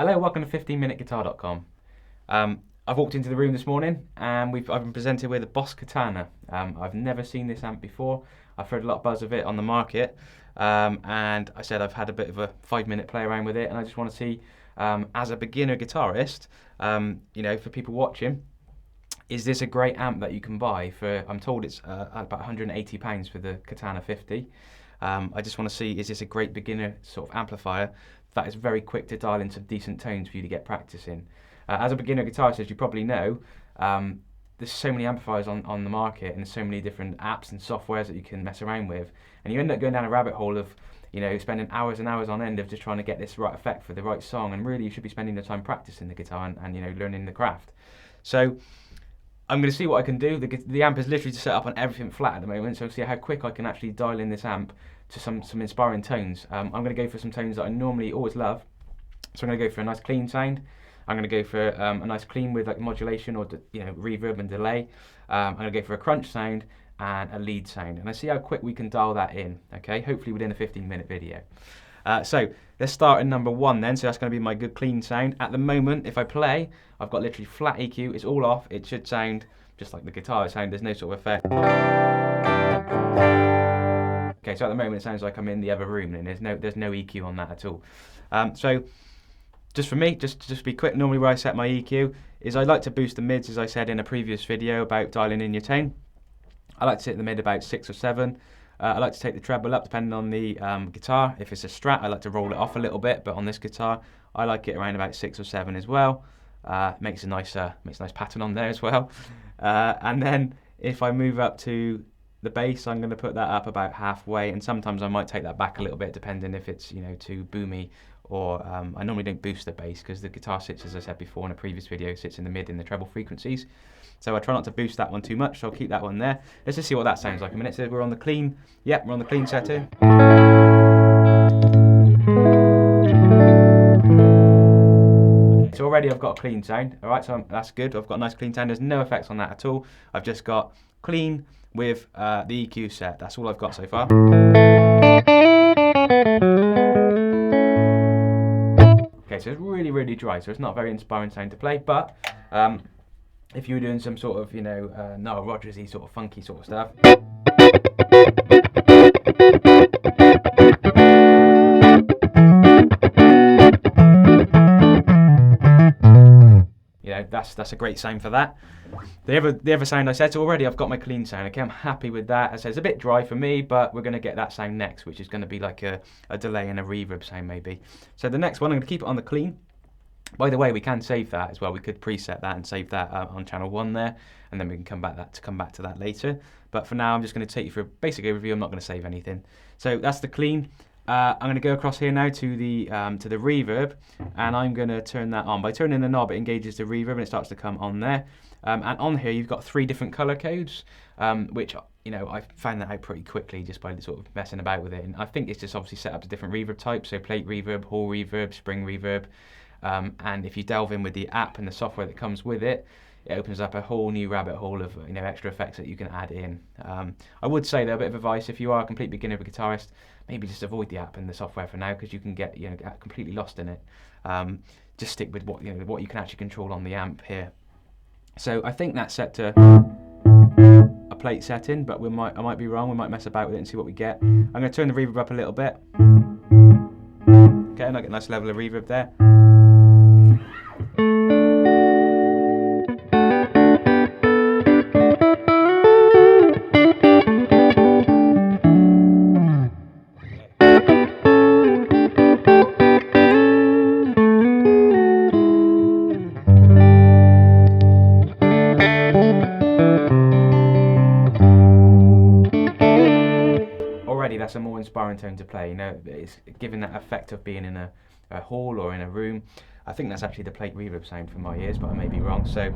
Hello, welcome to 15minuteguitar.com. I've walked into the room this morning and I've been presented with a Boss Katana. I've never seen this amp before. I've heard a lot of buzz of it on the market, and I said I've had a bit of a 5-minute play around with it, and I just want to see, as a beginner guitarist, for people watching, is this a great amp that you can buy for, I'm told it's about £180 for the Katana 50. I just want to see, is this a great beginner sort of amplifier that is very quick to dial in some decent tones for you to get practice in. As a beginner guitarist, as you probably know, there's so many amplifiers on the market, and there's so many different apps and softwares that you can mess around with, and you end up going down a rabbit hole of spending hours and hours on end of just trying to get this right effect for the right song, and really you should be spending the time practicing the guitar and learning the craft. So I'm going to see what I can do. The amp is literally set up on everything flat at the moment, so I'll see how quick I can actually dial in this amp to some inspiring tones. I'm going to go for some tones that I normally always love. So I'm going to go for a nice clean sound. I'm going to go for a nice clean with like modulation or reverb and delay. I'm going to go for a crunch sound and a lead sound, and I see how quick we can dial that in. Okay, hopefully within a 15-minute video. So let's start in number 1 then. So that's going to be my good clean sound. At the moment, if I play, I've got literally flat EQ. It's all off. It should sound just like the guitar sound. There's no sort of effect. Okay, so at the moment it sounds like I'm in the other room, and there's no EQ on that at all. So just for me, just to be quick, normally where I set my EQ is I like to boost the mids, as I said in a previous video about dialing in your tone. I like to sit in the mid about 6 or 7. I like to take the treble up depending on the guitar. If it's a Strat, I like to roll it off a little bit, but on this guitar, I like it around about 6 or 7 as well. Makes a nice pattern on there as well. And then if I move up to the bass, I'm going to put that up about halfway, and sometimes I might take that back a little bit depending if it's too boomy, or I normally don't boost the bass because the guitar sits, as I said before in a previous video, sits in the mid in the treble frequencies. So I try not to boost that one too much, so I'll keep that one there. Let's just see what that sounds like a minute. So we're on the clean. Yep, we're on the clean setting. So already I've got a clean sound. All right, so that's good. I've got a nice clean sound. There's no effects on that at all. I've just got clean with the EQ set. That's all I've got so far. Okay, so it's really, really dry, so it's not a very inspiring sound to play, but if you were doing some sort of, Nile Rodgers-y sort of funky sort of stuff, that's a great sound for that. The other sound I said, so already I've got my clean sound. Okay, I'm happy with that. As I said, it's a bit dry for me, but we're going to get that sound next, which is going to be like a delay and a reverb sound maybe. So the next one, I'm going to keep it on the clean. By the way, we can save that as well. We could preset that and save that on channel 1 there, and then we can come back to that later. But for now, I'm just going to take you through a basic overview. I'm not going to save anything. So that's the clean. I'm going to go across here now to the reverb, and I'm going to turn that on. By turning the knob, it engages the reverb and it starts to come on there. And on here, you've got 3 different color codes, which I found that out pretty quickly just by sort of messing about with it. And I think it's just obviously set up to different reverb types, so plate reverb, hall reverb, spring reverb. And if you delve in with the app and the software that comes with it, it opens up a whole new rabbit hole of extra effects that you can add in. I would say though, a bit of advice, if you are a complete beginner guitarist, maybe just avoid the app and the software for now, because you can get completely lost in it. Just stick with what you can actually control on the amp here. So I think that's set to a plate setting, but I might be wrong. We might mess about with it and see what we get. I'm going to turn the reverb up a little bit. Okay, and I get a nice level of reverb there. Already that's a more inspiring tone to play. It's giving that effect of being in a hall or in a room. I think that's actually the plate reverb sound for my ears, but I may be wrong. So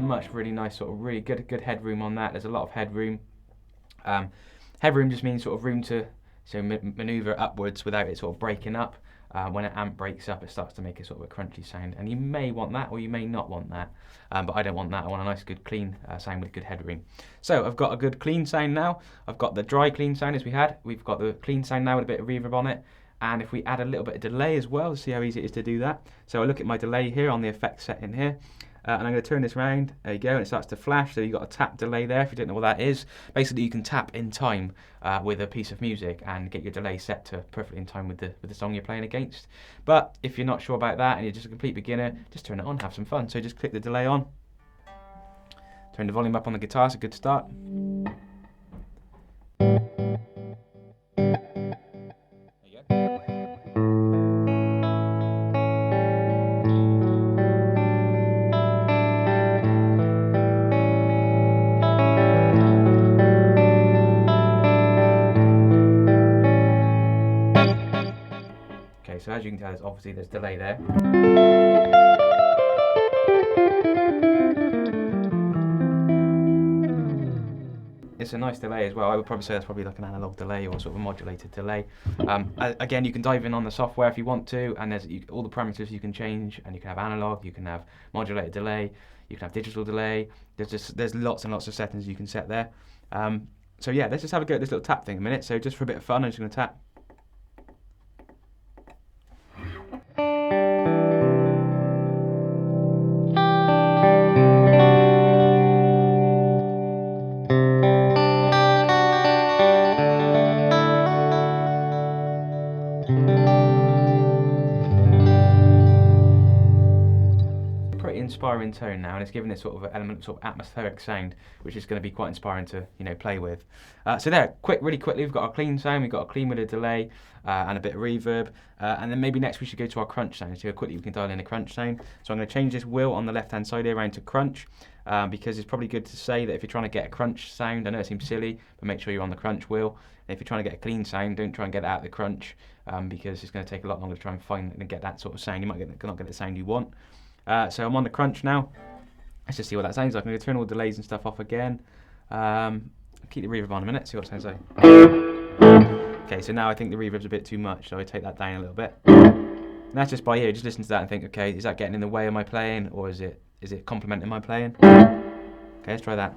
much really nice, sort of really good headroom on that. There's a lot of headroom. Headroom just means sort of room to maneuver upwards without it sort of breaking up. when an amp breaks up, it starts to make a sort of a crunchy sound, and you may want that or you may not want that, but I don't want that. I want a nice good clean sound with good headroom. So I've got a good clean sound now. I've got the dry clean sound as we had. We've got the clean sound now with a bit of reverb on it, and if we add a little bit of delay as well, see how easy it is to do that. So I look at my delay here on the effects setting here, and I'm going to turn this round. There you go, and it starts to flash. So you've got a tap delay there. If you don't know what that is, basically you can tap in time with a piece of music and get your delay set to perfectly in time with the song you're playing against. But if you're not sure about that and you're just a complete beginner, just turn it on, have some fun. So just click the delay on, turn the volume up on the guitar. It's a good start. Okay, so as you can tell, obviously there's delay there. It's a nice delay as well. I would probably say that's probably like an analog delay or sort of a modulated delay. Again, you can dive in on the software if you want to, and there's all the parameters you can change, and you can have analog, you can have modulated delay, you can have digital delay. There's lots and lots of settings you can set there. So yeah, let's just have a go at this little tap thing a minute. So just for a bit of fun, I'm just going to tap. Pretty inspiring tone now, and it's giving it sort of an element, sort of atmospheric sound, which is going to be quite inspiring to play with. So there, really quickly, we've got our clean sound, we've got a clean with a delay and a bit of reverb, and then maybe next we should go to our crunch sound. So quickly we can dial in a crunch sound. So I'm going to change this wheel on the left hand side here around to crunch, because it's probably good to say that if you're trying to get a crunch sound, I know it seems silly, but make sure you're on the crunch wheel. And if you're trying to get a clean sound, don't try and get it out of the crunch, because it's going to take a lot longer to try and find and get that sort of sound. You might not get the sound you want. So I'm on the crunch now. Let's just see what that sounds like. I'm going to turn all the delays and stuff off again. Keep the reverb on a minute, see what it sounds like. Okay, so now I think the reverb's a bit too much, so I take that down a little bit. And that's just by ear. Just listen to that and think, okay, is that getting in the way of my playing, or is it complementing my playing? Okay, let's try that.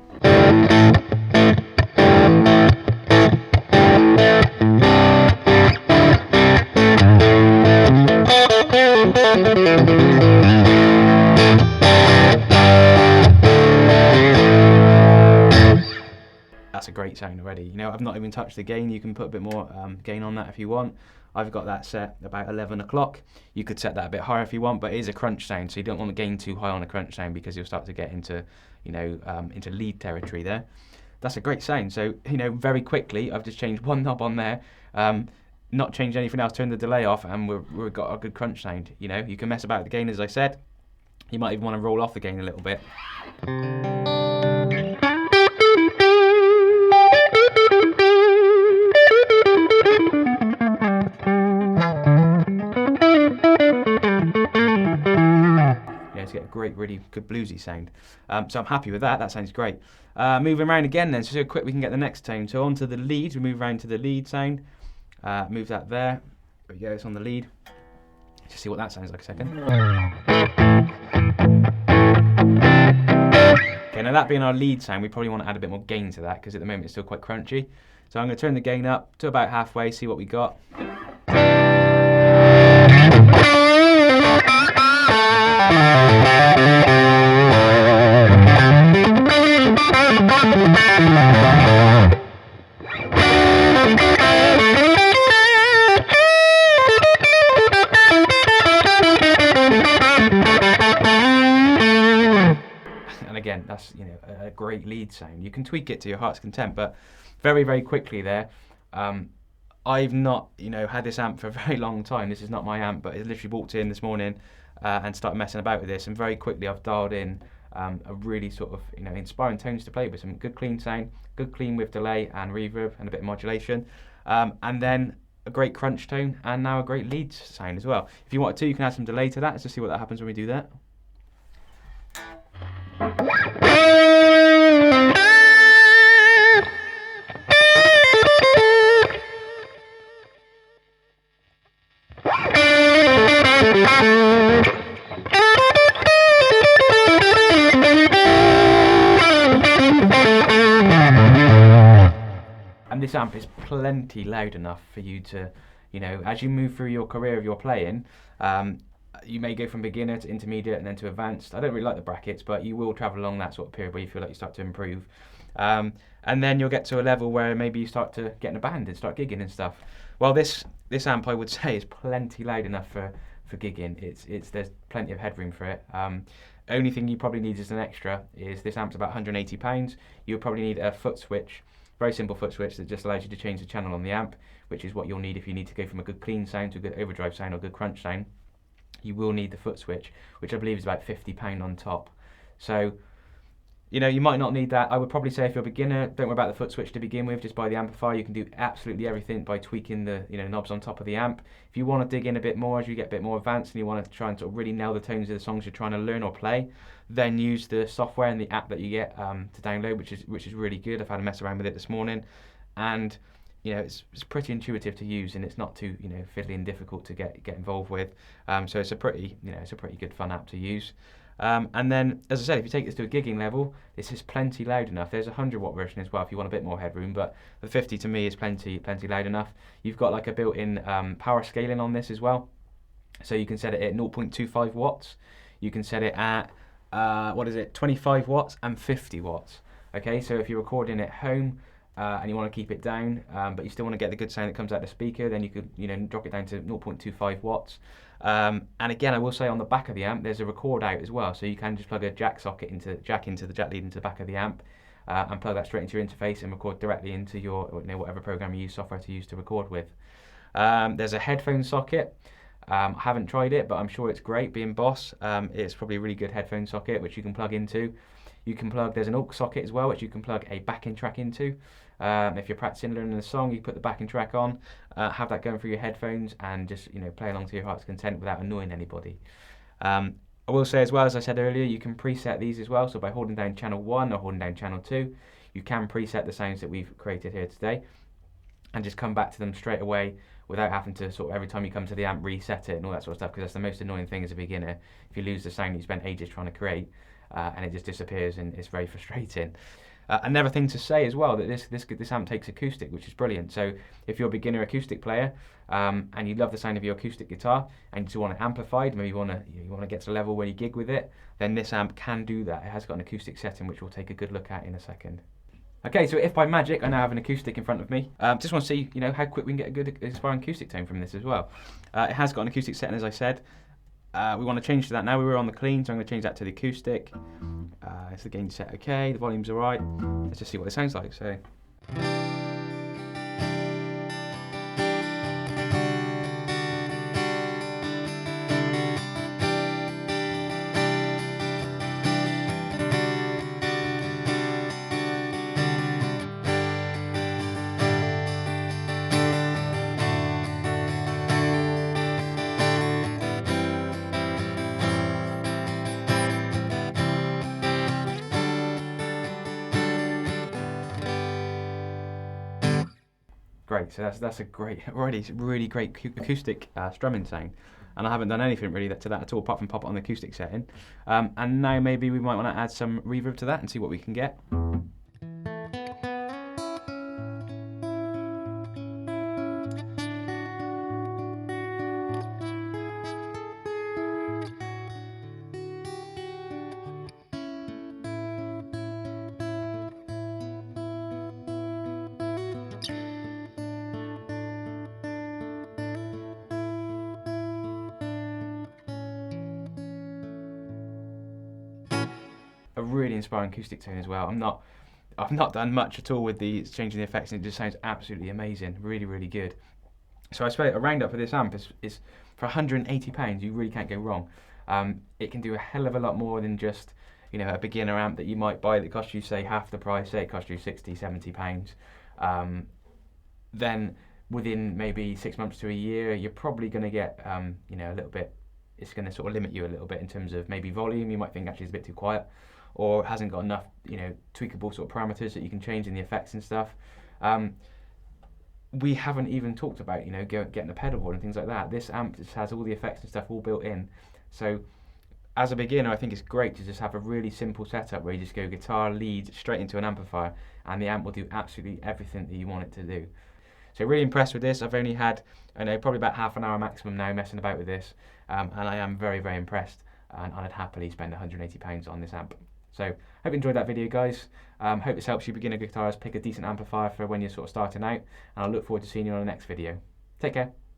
That's a great sound already. I've not even touched the gain. You can put a bit more gain on that if you want. I've got that set about 11 o'clock. You could set that a bit higher if you want, but it is a crunch sound, so you don't want to gain too high on a crunch sound because you'll start to get into, into lead territory there. That's a great sound. So, very quickly, I've just changed one knob on there, not changed anything else, turned the delay off, and we've got a good crunch sound. You can mess about with the gain, as I said. You might even want to roll off the gain a little bit. To get a great, really good bluesy sound. So I'm happy with that. That sounds great. Moving around again then, so quick we can get the next tone. So onto the lead, we move around to the lead sound. Move that there. There we go, it's on the lead. Let's see what that sounds like a second. Okay, now that being our lead sound, we probably want to add a bit more gain to that because at the moment it's still quite crunchy. So I'm going to turn the gain up to about halfway, see what we got. And again, that's a great lead sound. You can tweak it to your heart's content, but very, very quickly there. I've not had this amp for a very long time. This is not my amp, but I literally walked in this morning and started messing about with this, and very quickly I've dialed in a really sort of inspiring tones to play with. Some good clean sound, good clean with delay and reverb and a bit of modulation, and then a great crunch tone, and now a great lead sound as well. If you wanted to, you can add some delay to that. Let's just see what that happens when we do that. and this amp is plenty loud enough for you to, you know, as you move through your career of your playing, you may go from beginner to intermediate and then to advanced. I don't really like the brackets, but you will travel along that sort of period where you feel like you start to improve. And then you'll get to a level where maybe you start to get in a band and start gigging and stuff. Well, this amp, I would say, is plenty loud enough for gigging. There's plenty of headroom for it. Only thing you probably need as an extra is this amp's about £180. You'll probably need a foot switch, very simple foot switch that just allows you to change the channel on the amp, which is what you'll need if you need to go from a good clean sound to a good overdrive sound or a good crunch sound. You will need the foot switch, which I believe is about £50 on top. So, you know, you might not need that. I would probably say if you're a beginner, don't worry about the foot switch to begin with, just buy the amplifier. You can do absolutely everything by tweaking the, you know, knobs on top of the amp. If you want to dig in a bit more as you get a bit more advanced and you want to try and sort of really nail the tones of the songs you're trying to learn or play, then use the software and the app that you get to download, which is really good. I've had a mess around with it this morning, and you know, it's pretty intuitive to use, and it's not too, you know, fiddly and difficult to get involved with. So it's a pretty good fun app to use. And then, as I said, if you take this to a gigging level, this is plenty loud enough. There's a 100-watt version as well if you want a bit more headroom, but the 50 to me is plenty loud enough. You've got like a built-in power scaling on this as well, so you can set it at 0.25 watts. You can set it at 25 watts and 50 watts. Okay, so if you're recording at home and you want to keep it down, but you still want to get the good sound that comes out the speaker, then you could, you know, drop it down to 0.25 watts. And again, I will say on the back of the amp, there's a record out as well, so you can just plug a jack socket into the jack lead into the back of the amp, and plug that straight into your interface and record directly into your, you know, whatever program you use, software to use to record with. There's a headphone socket. I haven't tried it, but I'm sure it's great. Being Boss, it's probably a really good headphone socket which you can plug into. There's an aux socket as well, which you can plug a backing track into. If you're practicing learning a song, you put the backing track on, have that going through your headphones, and just, you know, play along to your heart's content without annoying anybody. I will say as well, as I said earlier, you can preset these as well. So by holding down channel 1 or holding down channel 2, you can preset the sounds that we've created here today, and just come back to them straight away without having to sort of every time you come to the amp reset it and all that sort of stuff, because that's the most annoying thing as a beginner. If you lose the sound you spent ages trying to create, and it just disappears, and it's very frustrating. Another thing to say as well, that this amp takes acoustic, which is brilliant. So if you're a beginner acoustic player and you love the sound of your acoustic guitar and you just want it amplified, maybe you want to get to a level where you gig with it, then this amp can do that. It has got an acoustic setting, which we'll take a good look at in a second. Okay, so if by magic I now have an acoustic in front of me, just want to see, you know, how quick we can get a good inspiring acoustic tone from this as well. It has got an acoustic setting, as I said. We want to change to that now. We were on the clean, so I'm going to change that to the acoustic. It's the gain set okay, the volume's alright. Let's just see what it sounds like. So. Great, so that's a great, already really great acoustic strumming sound, and I haven't done anything really to that at all apart from pop it on the acoustic setting. And now maybe we might want to add some reverb to that and see what we can get. A really inspiring acoustic tone as well. I've not done much at all with the changing the effects, and it just sounds absolutely amazing. Really, really good. So I suppose a roundup for this amp is for £180. You really can't go wrong. It can do a hell of a lot more than just, you know, a beginner amp that you might buy that costs you, say, half the price. Say it costs you £60-70. Then within maybe 6 months to a year, you're probably going to get, you know, a little bit. It's going to sort of limit you a little bit in terms of maybe volume. You might think actually it's a bit too quiet, or hasn't got enough, you know, tweakable sort of parameters that you can change in the effects and stuff. We haven't even talked about, you know, getting a pedal board and things like that. This amp just has all the effects and stuff all built in. So as a beginner, I think it's great to just have a really simple setup where you just go guitar, lead, straight into an amplifier, and the amp will do absolutely everything that you want it to do. So really impressed with this. I've only had, I know, probably about half an hour maximum now messing about with this, and I am very, very impressed, and I'd happily spend £180 on this amp. So hope you enjoyed that video, guys. Hope this helps you beginner guitarists pick a decent amplifier for when you're sort of starting out, and I look forward to seeing you on the next video. Take care.